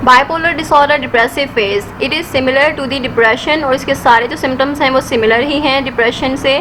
Bipolar disorder depressive phase it is similar to the depression, और इसके सारे जो सिम्टम्स हैं वो सिमिलर ही हैं डिप्रेशन से।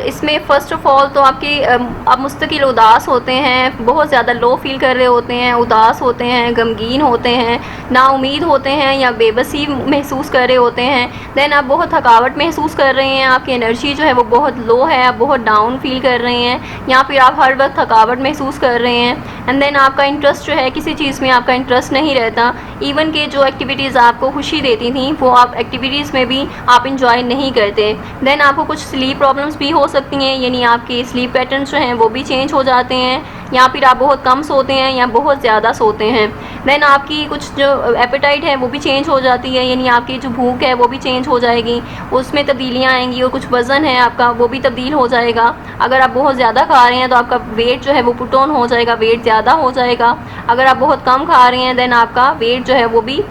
इसमें फ़र्स्ट ऑफ ऑल तो आप मुस्तकिल उदास होते हैं, बहुत ज़्यादा लो फील कर रहे होते हैं, उदास होते हैं, गमगीन होते हैं, नाउमीद होते हैं या बेबसी महसूस कर रहे होते हैं। देन आप बहुत थकावट महसूस कर रहे हैं, आपकी एनर्जी जो है वो बहुत लो है, आप बहुत डाउन फील कर रहे हैं, या फिर आप हर वक्त थकावट महसूस कर रहे हैं। एंड देन आपका इंटरेस्ट जो है किसी चीज़ में आपका इंटरेस्ट नहीं रहता, इवन के जो एक्टिविटीज़ आपको खुशी देती थी वो आप एक्टिविटीज़ में भी आप इंजॉय नहीं करते। देन आपको कुछ स्लीप प्रॉब्लम्स भी हो सकती हैं, यानी आपके स्लीप पैटर्न्स जो हैं वो भी चेंज हो जाते हैं, या फिर आप बहुत कम सोते हैं या बहुत ज़्यादा सोते हैं। देन आपकी कुछ जो एपेटाइट है वो भी चेंज हो जाती है, यानी आपकी जो भूख है वो भी चेंज हो जाएगी, उसमें तब्दीलियाँ आएंगी, और कुछ वज़न है आपका वो भी तब्दील हो जाएगा। अगर आप बहुत ज़्यादा खा रहे हैं तो आपका वेट जो है वो पुट ऑन हो जाएगा, वेट ज़्यादा हो जाएगा। अगर आप बहुत कम खा रहे हैं देन आपका वेट जो है वो भी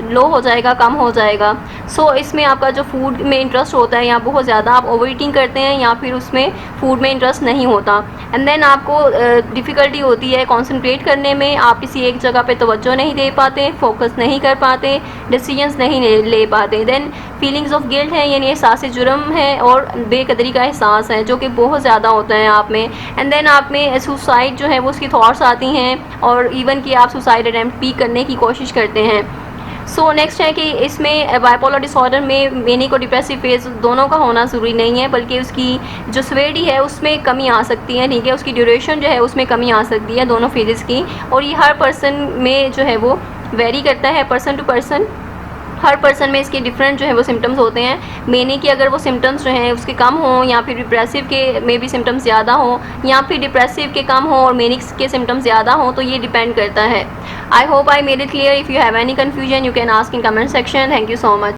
लो हो जाएगा, कम हो जाएगा। इसमें आपका जो फूड में इंटरेस्ट होता है, या बहुत ज़्यादा आप ओवर ईटिंग करते हैं, या फिर उसमें फूड में इंटरेस्ट नहीं होता। एंड देन आपको डिफ़िकल्टी होती है कंसंट्रेट करने में, आप किसी एक जगह पे तवज्जो नहीं दे पाते, फोकस नहीं कर पाते, डिसीजंस नहीं ले पाते। देन फीलिंग्स ऑफ गिल्ट है, यानी एहसास जुर्म है और बेकदरी का एहसास है जो कि बहुत ज़्यादा होता है आप में। एंड देन आप में सुसाइड जो है वो उसकी थॉट्स आती हैं, और इवन कि आप सुसाइड अटैम्प्ट भी करने की कोशिश करते हैं। नेक्स्ट है कि इसमें बाइपोलर डिसऑर्डर में मैनिक और डिप्रेसिव फेज दोनों का होना ज़रूरी नहीं है, बल्कि उसकी जो सेवेरिटी है उसमें कमी आ सकती है, ठीक है, उसकी ड्यूरेशन जो है उसमें कमी आ सकती है दोनों फेजेस की, और ये हर पर्सन में जो है वो वेरी करता है, पर्सन टू पर्सन। हर पर्सन में इसके डिफरेंट जो है वो सिम्टम्स होते हैं। मैनिक के अगर वो सिम्टम्स जो हैं उसके कम हों, या फिर डिप्रेसिव के में भी सिम्टम्स ज़्यादा हों, या फिर डिप्रेसिव के कम हों और मैनिक के सिम्टम्स ज़्यादा हों, तो ये डिपेंड करता है। I hope I made it clear. If you have any confusion you can ask in comment section. Thank you so much.